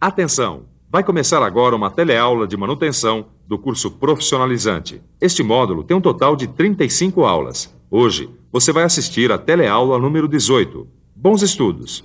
Atenção! Vai começar agora uma teleaula de manutenção do curso profissionalizante. Este módulo tem um total de 35 aulas. Hoje, você vai assistir a teleaula número 18. Bons estudos!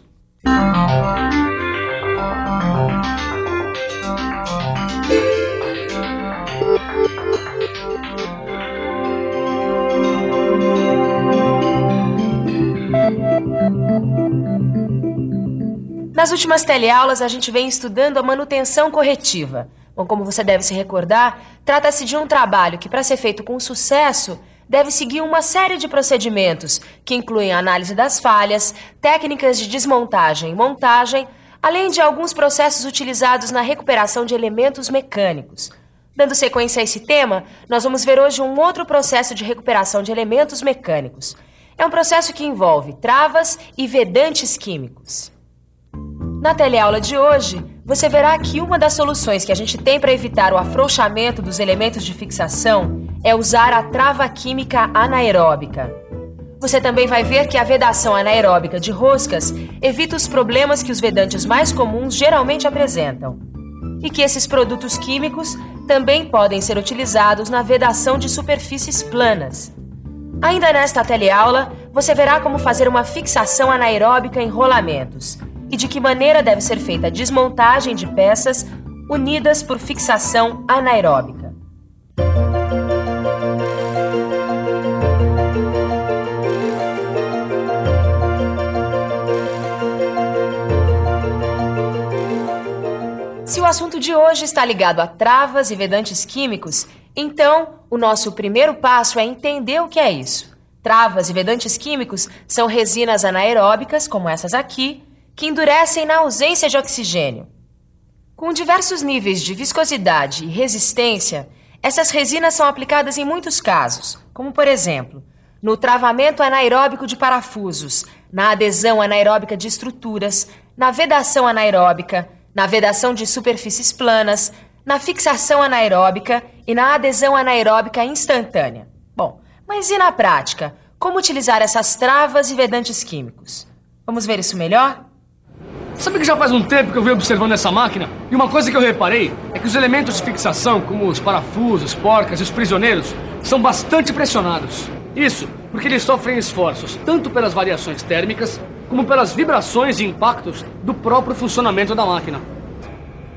Nas últimas teleaulas, a gente vem estudando a manutenção corretiva. Bom, como você deve se recordar, trata-se de um trabalho que, para ser feito com sucesso, deve seguir uma série de procedimentos que incluem a análise das falhas, técnicas de desmontagem e montagem, além de alguns processos utilizados na recuperação de elementos mecânicos. Dando sequência a esse tema, nós vamos ver hoje um outro processo de recuperação de elementos mecânicos. É um processo que envolve travas e vedantes químicos. Na teleaula de hoje, você verá que uma das soluções que a gente tem para evitar o afrouxamento dos elementos de fixação é usar a trava química anaeróbica. Você também vai ver que a vedação anaeróbica de roscas evita os problemas que os vedantes mais comuns geralmente apresentam. E que esses produtos químicos também podem ser utilizados na vedação de superfícies planas. Ainda nesta teleaula, você verá como fazer uma fixação anaeróbica em rolamentos e de que maneira deve ser feita a desmontagem de peças unidas por fixação anaeróbica. Se o assunto de hoje está ligado a travas e vedantes químicos, então o nosso primeiro passo é entender o que é isso. Travas e vedantes químicos são resinas anaeróbicas, como essas aqui, que endurecem na ausência de oxigênio. Com diversos níveis de viscosidade e resistência, essas resinas são aplicadas em muitos casos, como por exemplo, no travamento anaeróbico de parafusos, na adesão anaeróbica de estruturas, na vedação anaeróbica, na vedação de superfícies planas, na fixação anaeróbica e na adesão anaeróbica instantânea. Bom, mas e na prática? Como utilizar essas travas e vedantes químicos? Vamos ver isso melhor? Sabe que já faz um tempo que eu venho observando essa máquina? E uma coisa que eu reparei é que os elementos de fixação, como os parafusos, porcas e os prisioneiros, são bastante pressionados. Isso porque eles sofrem esforços tanto pelas variações térmicas, como pelas vibrações e impactos do próprio funcionamento da máquina.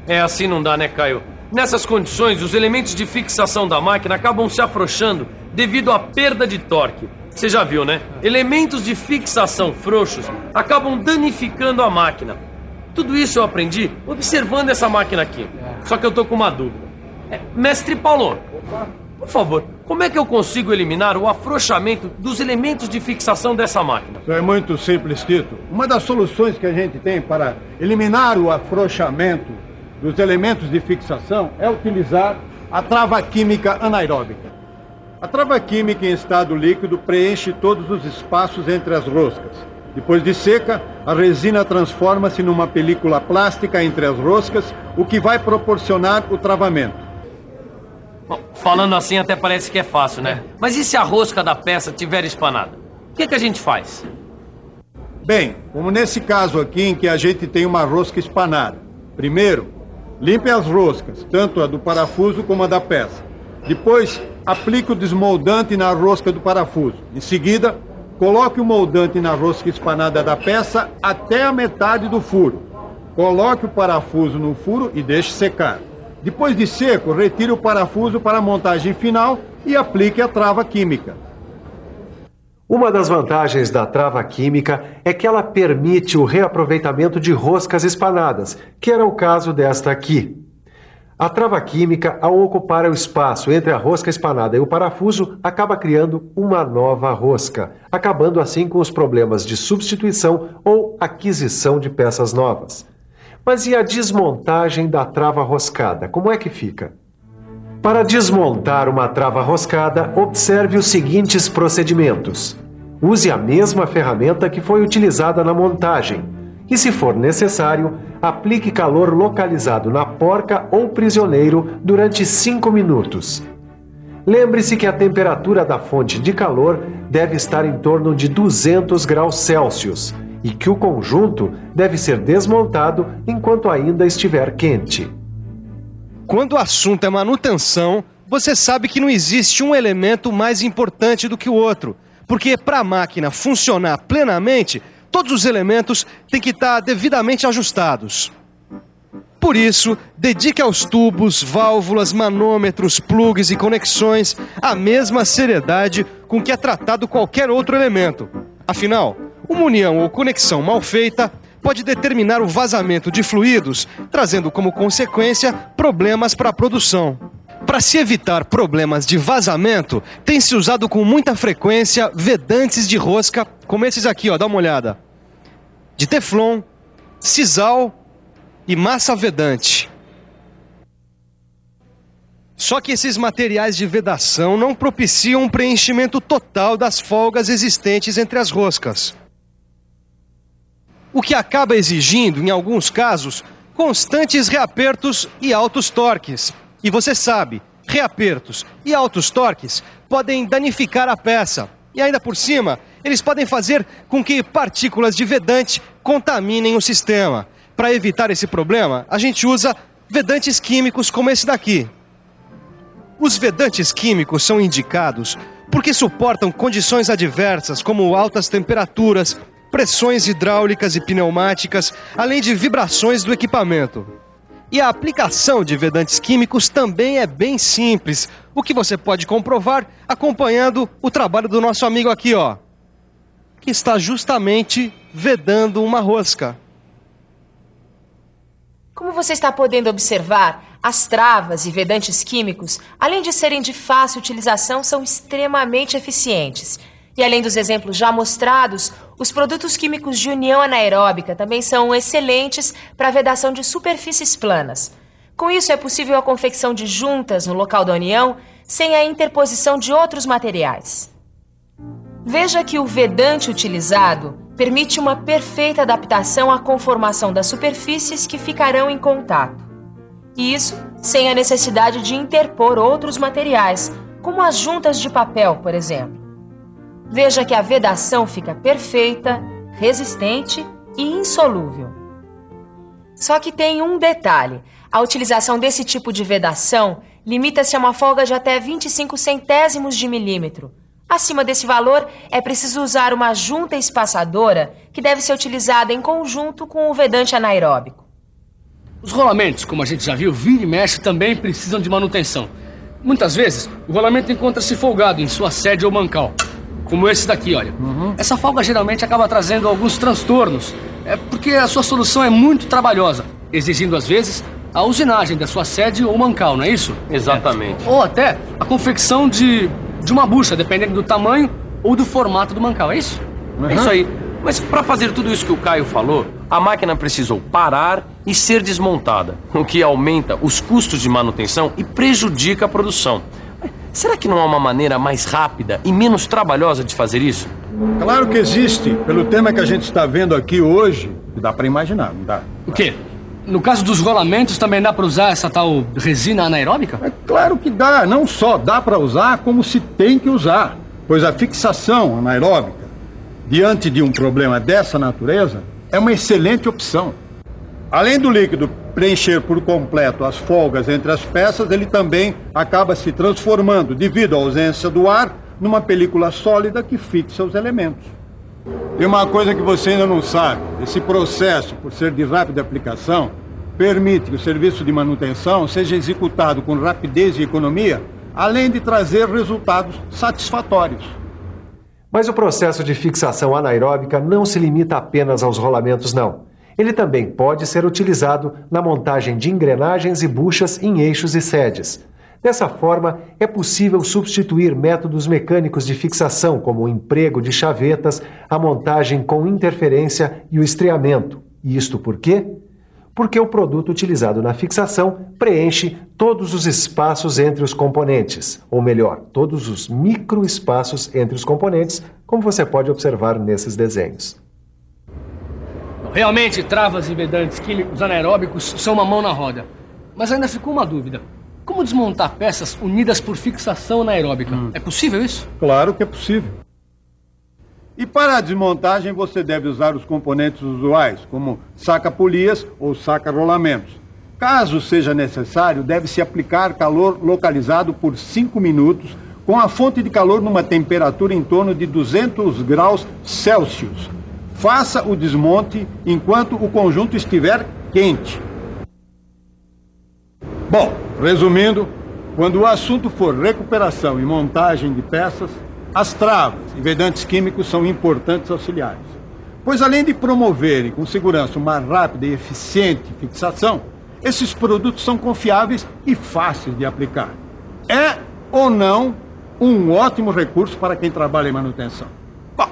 É assim não dá, né, Caio? Nessas condições, os elementos de fixação da máquina acabam se afrouxando devido à perda de torque. Você já viu, né? Elementos de fixação frouxos acabam danificando a máquina. Tudo isso eu aprendi observando essa máquina aqui. Só que eu tô com uma dúvida. Mestre Paulo, por favor, como é que eu consigo eliminar o afrouxamento dos elementos de fixação dessa máquina? Isso é muito simples, Tito. Uma das soluções que a gente tem para eliminar o afrouxamento dos elementos de fixação é utilizar a trava química anaeróbica. A trava química em estado líquido preenche todos os espaços entre as roscas. Depois de seca, a resina transforma-se numa película plástica entre as roscas, o que vai proporcionar o travamento. Bom, falando assim até parece que é fácil, né? Mas e se a rosca da peça estiver espanada? O que a gente faz? Bem, como nesse caso aqui em que a gente tem uma rosca espanada. Primeiro, limpe as roscas, tanto a do parafuso como a da peça. Depois, aplique o desmoldante na rosca do parafuso. Em seguida, coloque o moldante na rosca espanada da peça até a metade do furo. Coloque o parafuso no furo e deixe secar. Depois de seco, retire o parafuso para a montagem final e aplique a trava química. Uma das vantagens da trava química é que ela permite o reaproveitamento de roscas espanadas, que era o caso desta aqui. A trava química, ao ocupar o espaço entre a rosca espanada e o parafuso, acaba criando uma nova rosca, acabando assim com os problemas de substituição ou aquisição de peças novas. Mas e a desmontagem da trava roscada? Como é que fica? Para desmontar uma trava roscada, observe os seguintes procedimentos. Use a mesma ferramenta que foi utilizada na montagem. E, se for necessário, aplique calor localizado na porca ou prisioneiro durante 5 minutos. Lembre-se que a temperatura da fonte de calor deve estar em torno de 200 graus Celsius e que o conjunto deve ser desmontado enquanto ainda estiver quente. Quando o assunto é manutenção, você sabe que não existe um elemento mais importante do que o outro, porque para a máquina funcionar plenamente, todos os elementos têm que estar devidamente ajustados. Por isso, dedique aos tubos, válvulas, manômetros, plugs e conexões a mesma seriedade com que é tratado qualquer outro elemento. Afinal, uma união ou conexão mal feita pode determinar o vazamento de fluidos, trazendo como consequência problemas para a produção. Para se evitar problemas de vazamento, tem se usado com muita frequência vedantes de rosca, como esses aqui, ó, dá uma olhada. De teflon, sisal e massa vedante. Só que esses materiais de vedação não propiciam um preenchimento total das folgas existentes entre as roscas, o que acaba exigindo, em alguns casos, constantes reapertos e altos torques. E você sabe, reapertos e altos torques podem danificar a peça. E ainda por cima, eles podem fazer com que partículas de vedante contaminem o sistema. Para evitar esse problema, a gente usa vedantes químicos como esse daqui. Os vedantes químicos são indicados porque suportam condições adversas como altas temperaturas, pressões hidráulicas e pneumáticas, além de vibrações do equipamento. E a aplicação de vedantes químicos também é bem simples, o que você pode comprovar acompanhando o trabalho do nosso amigo aqui, ó, que está justamente vedando uma rosca. Como você está podendo observar, as travas e vedantes químicos, além de serem de fácil utilização, são extremamente eficientes. E além dos exemplos já mostrados, os produtos químicos de união anaeróbica também são excelentes para a vedação de superfícies planas. Com isso, é possível a confecção de juntas no local da união sem a interposição de outros materiais. Veja que o vedante utilizado permite uma perfeita adaptação à conformação das superfícies que ficarão em contato. E isso sem a necessidade de interpor outros materiais, como as juntas de papel, por exemplo. Veja que a vedação fica perfeita, resistente e insolúvel. Só que tem um detalhe. A utilização desse tipo de vedação limita-se a uma folga de até 25 centésimos de milímetro. Acima desse valor, é preciso usar uma junta espaçadora que deve ser utilizada em conjunto com o vedante anaeróbico. Os rolamentos, como a gente já viu, vira e mexe, também precisam de manutenção. Muitas vezes, o rolamento encontra-se folgado em sua sede ou mancal, como esse daqui, olha. Essa folga geralmente acaba trazendo alguns transtornos, porque a sua solução é muito trabalhosa, exigindo às vezes a usinagem da sua sede ou mancal, não é isso? Exatamente. Ou até a confecção de uma bucha, dependendo do tamanho ou do formato do mancal, é isso? É isso aí. Mas para fazer tudo isso que o Caio falou, a máquina precisou parar e ser desmontada, o que aumenta os custos de manutenção e prejudica a produção. Será que não há uma maneira mais rápida e menos trabalhosa de fazer isso? Claro que existe. Pelo tema que a gente está vendo aqui hoje, dá para imaginar, não dá? O quê? No caso dos rolamentos, também dá para usar essa tal resina anaeróbica? É claro que dá. Não só dá para usar, como se tem que usar. Pois a fixação anaeróbica, diante de um problema dessa natureza, é uma excelente opção. Além do líquido preencher por completo as folgas entre as peças, ele também acaba se transformando, devido à ausência do ar, numa película sólida que fixa os elementos. Tem uma coisa que você ainda não sabe. Esse processo, por ser de rápida aplicação, permite que o serviço de manutenção seja executado com rapidez e economia, além de trazer resultados satisfatórios. Mas o processo de fixação anaeróbica não se limita apenas aos rolamentos, não. Ele também pode ser utilizado na montagem de engrenagens e buchas em eixos e sedes. Dessa forma, é possível substituir métodos mecânicos de fixação, como o emprego de chavetas, a montagem com interferência e o estreamento. E isto por quê? Porque o produto utilizado na fixação preenche todos os espaços entre os componentes, ou melhor, todos os microespaços entre os componentes, como você pode observar nesses desenhos. Realmente, travas e vedantes químicos anaeróbicos são uma mão na roda. Mas ainda ficou uma dúvida. Como desmontar peças unidas por fixação anaeróbica? É possível isso? Claro que é possível. E para a desmontagem você deve usar os componentes usuais, como saca-polias ou saca-rolamentos. Caso seja necessário, deve-se aplicar calor localizado por 5 minutos, com a fonte de calor numa temperatura em torno de 200 graus Celsius. Faça o desmonte enquanto o conjunto estiver quente. Bom, resumindo, quando o assunto for recuperação e montagem de peças, as travas e vedantes químicos são importantes auxiliares, pois além de promoverem com segurança uma rápida e eficiente fixação, esses produtos são confiáveis e fáceis de aplicar. É ou não um ótimo recurso para quem trabalha em manutenção. Bom,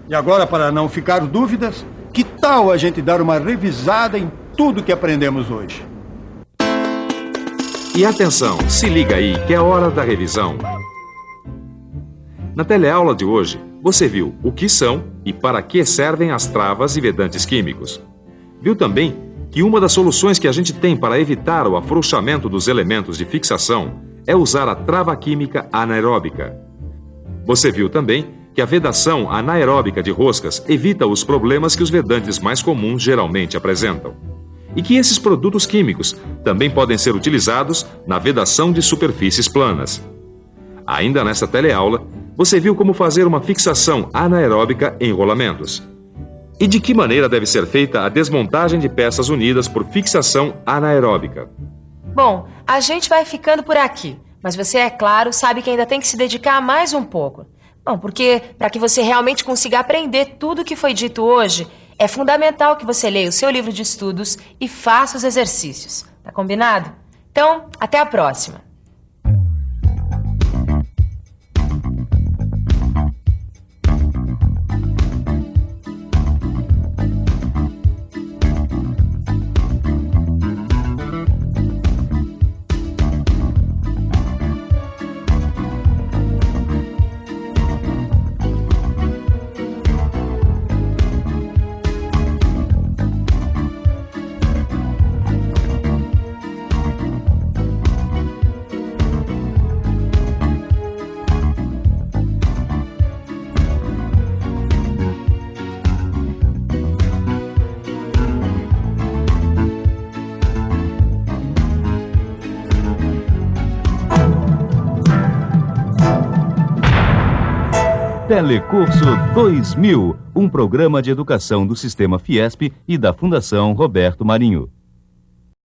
e agora, para não ficar dúvidas, que tal a gente dar uma revisada em tudo que aprendemos hoje? E atenção, se liga aí que é hora da revisão. Na teleaula de hoje, você viu o que são e para que servem as travas e vedantes químicos. Viu também que uma das soluções que a gente tem para evitar o afrouxamento dos elementos de fixação é usar a trava química anaeróbica. Você viu também que a vedação anaeróbica de roscas evita os problemas que os vedantes mais comuns geralmente apresentam. E que esses produtos químicos também podem ser utilizados na vedação de superfícies planas. Ainda nesta teleaula, você viu como fazer uma fixação anaeróbica em rolamentos. E de que maneira deve ser feita a desmontagem de peças unidas por fixação anaeróbica. Bom, a gente vai ficando por aqui, mas você, é claro, sabe que ainda tem que se dedicar mais um pouco. Bom, porque para que você realmente consiga aprender tudo o que foi dito hoje, é fundamental que você leia o seu livro de estudos e faça os exercícios. Tá combinado? Então, até a próxima. Telecurso 2000, um programa de educação do Sistema Fiesp e da Fundação Roberto Marinho.